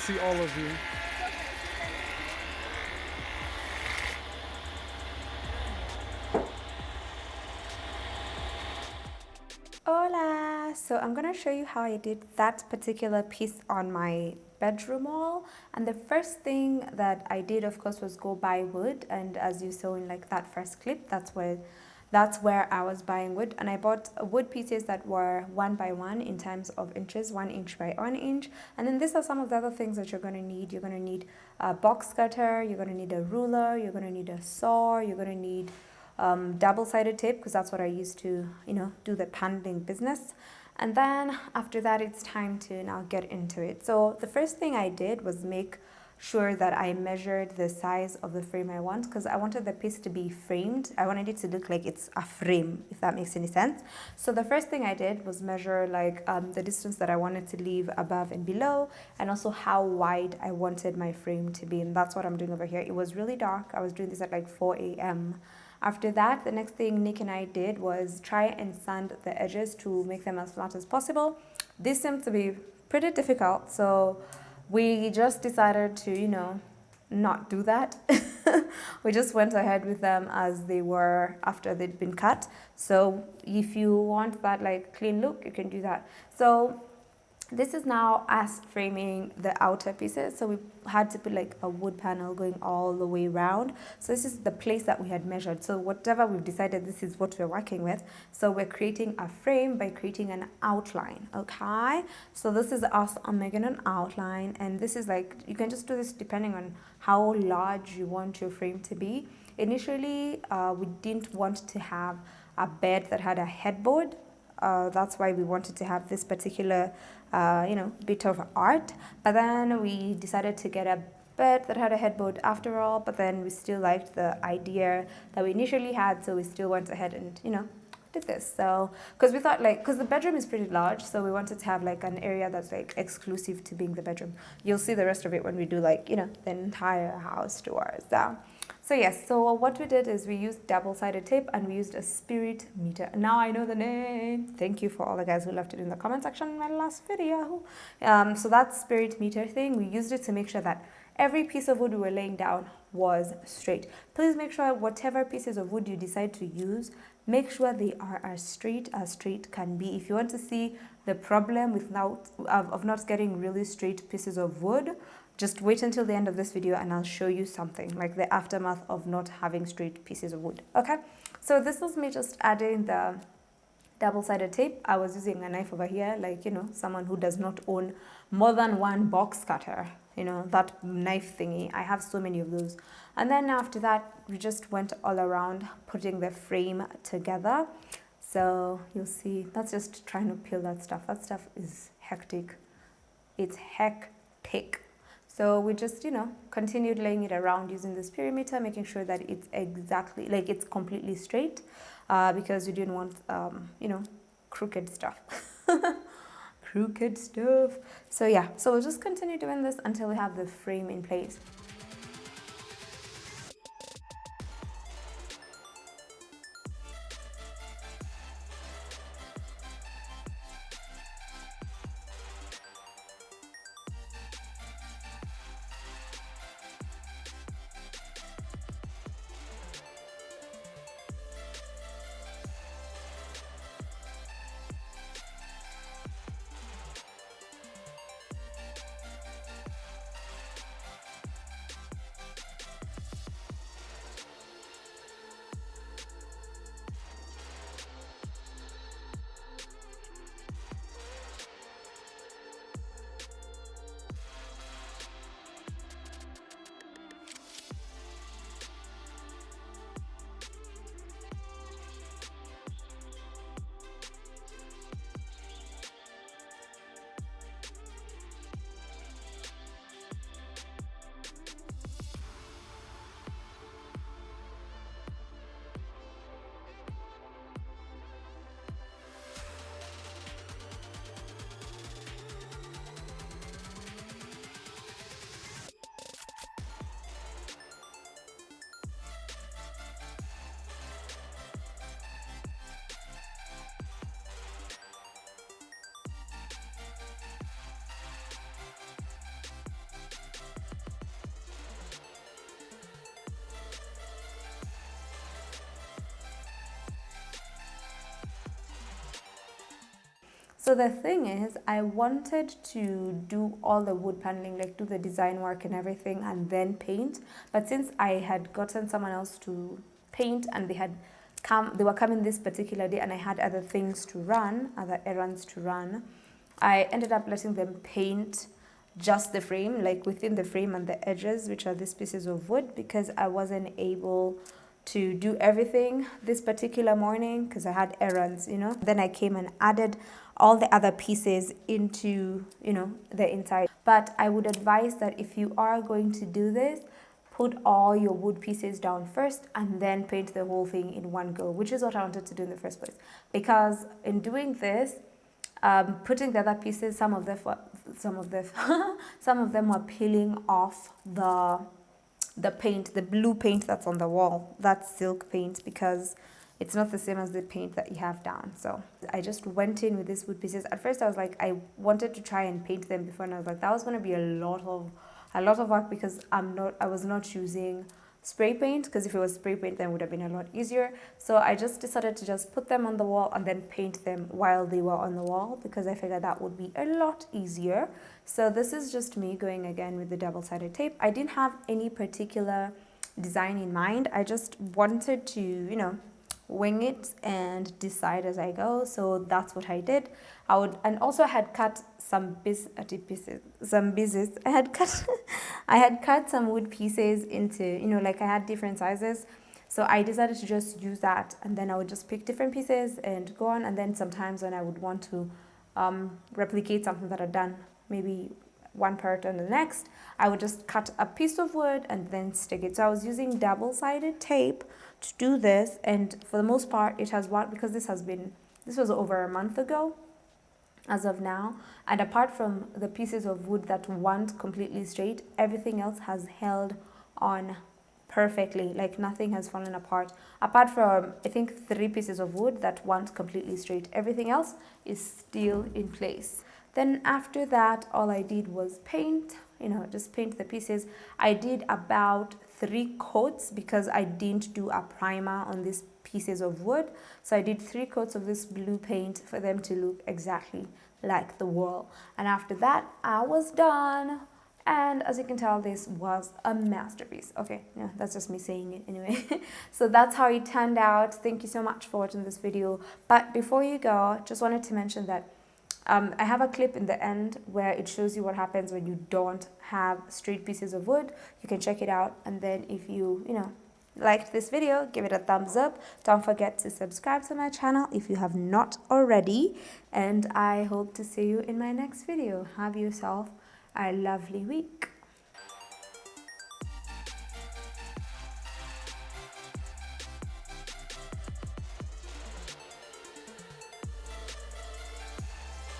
see all of you. Hola! So I'm gonna show you how I did that particular piece on my bedroom wall. And the first thing that I did, of course, was go buy wood. And as you saw in like that first clip, that's where I was buying wood. And I bought wood pieces that were 1 by 1 in terms of inches, 1 inch by 1 inch. And then these are some of the other things that you're gonna need. You're gonna need a box cutter, you're gonna need a ruler, you're gonna need a saw, you're gonna need double-sided tape, because that's what I used to, do the paneling business. And then after that, it's time to now get into it. So the first thing I did was make sure that I measured the size of the frame I want, because I wanted the piece to be framed. I wanted it to look like it's a frame, if that makes any sense. So the first thing I did was measure like the distance that I wanted to leave above and below, and also how wide I wanted my frame to be. And that's what I'm doing over here. It was really dark. I was doing this at like 4 a.m. After that, the next thing Nick and I did was try and sand the edges to make them as flat as possible. This seemed to be pretty difficult, so we just decided to, not do that. We just went ahead with them as they were after they'd been cut. So if you want that like clean look, you can do that. So this is now us framing the outer pieces. So we had to put like a wood panel going all the way around. So this is the place that we had measured. So whatever we've decided, this is what we're working with. So we're creating a frame by creating an outline, okay? So this is us making an outline, and this is like, you can just do this depending on how large you want your frame to be. Initially, we didn't want to have a bed that had a headboard. That's why we wanted to have this particular bit of art. But then we decided to get a bed that had a headboard after all, but then we still liked the idea that we initially had, so we still went ahead and, did this. So, because we thought because the bedroom is pretty large, so we wanted to have like an area that's like exclusive to being the bedroom. You'll see the rest of it when we do the entire house tours. So yes, so what we did is we used double-sided tape and we used a spirit meter. Now I know the name. Thank you for all the guys who left it in the comment section in my last video. So that spirit meter thing, we used it to make sure that every piece of wood we were laying down was straight. Please make sure whatever pieces of wood you decide to use, make sure they are as straight can be. If you want to see the problem with of not getting really straight pieces of wood, just wait until the end of this video and I'll show you something, like the aftermath of not having straight pieces of wood, okay? So this was me just adding the double-sided tape. I was using a knife over here, someone who does not own more than one box cutter, that knife thingy. I have so many of those. And then after that, we just went all around putting the frame together. So you'll see, that's just trying to peel that stuff. That stuff is hectic. It's hectic. So we just, continued laying it around using this perimeter, making sure that it's exactly, it's completely straight, because we didn't want, crooked stuff. Crooked stuff. So yeah, so we'll just continue doing this until we have the frame in place. So the thing is, I wanted to do all the wood paneling, like do the design work and everything, and then paint. But since I had gotten someone else to paint, and they were coming this particular day, and I had other things to run, other errands to run, I ended up letting them paint just the frame, like within the frame and the edges, which are these pieces of wood, because I wasn't able to do everything this particular morning because I had errands, you know. Then I came and added all the other pieces into, you know, the inside. But I would advise that if you are going to do this, put all your wood pieces down first and then paint the whole thing in one go, which is what I wanted to do in the first place. Because in doing this, putting the other pieces, some of them some of them were peeling off the paint, the blue paint that's on the wall. That's silk paint, because it's not the same as the paint that you have down. So I just went in with these wood pieces. At first I was like, I wanted to try and paint them before, and I was like, that was going to be a lot of work, because I was not using spray paint, because if it was spray paint then it would have been a lot easier. So I just decided to just put them on the wall and then paint them while they were on the wall, because I figured that would be a lot easier. So this is just me going again with the double-sided tape. I didn't have any particular design in mind. I just wanted to, you know, wing it and decide as I go. So that's what I did. And also I had cut some pieces. I had cut some wood pieces into, you know, like I had different sizes. So I decided to just use that, and then I would just pick different pieces and go on. And then sometimes when I would want to replicate something that I'd done, maybe one part on the next, I would just cut a piece of wood and then stick it. So I was using double-sided tape to do this, and for the most part it has worked, because this was over a month ago as of now. And apart from the pieces of wood that weren't completely straight, everything else has held on perfectly. Like nothing has fallen apart, apart from I think 3 pieces of wood that weren't completely straight. Everything else is still in place. Then after that, all I did was paint, you know, just paint the pieces. I did about 3 coats because I didn't do a primer on these pieces of wood. So I did 3 coats of this blue paint for them to look exactly like the wall. And after that, I was done. And as you can tell, this was a masterpiece. Okay, yeah, that's just me saying it anyway. So that's how it turned out. Thank you so much for watching this video. But before you go, just wanted to mention that I have a clip in the end where it shows you what happens when you don't have straight pieces of wood. You can check it out, and then if you liked this video, give it a thumbs up. Don't forget to subscribe to my channel if you have not already, and I hope to see you in my next video. Have yourself a lovely week.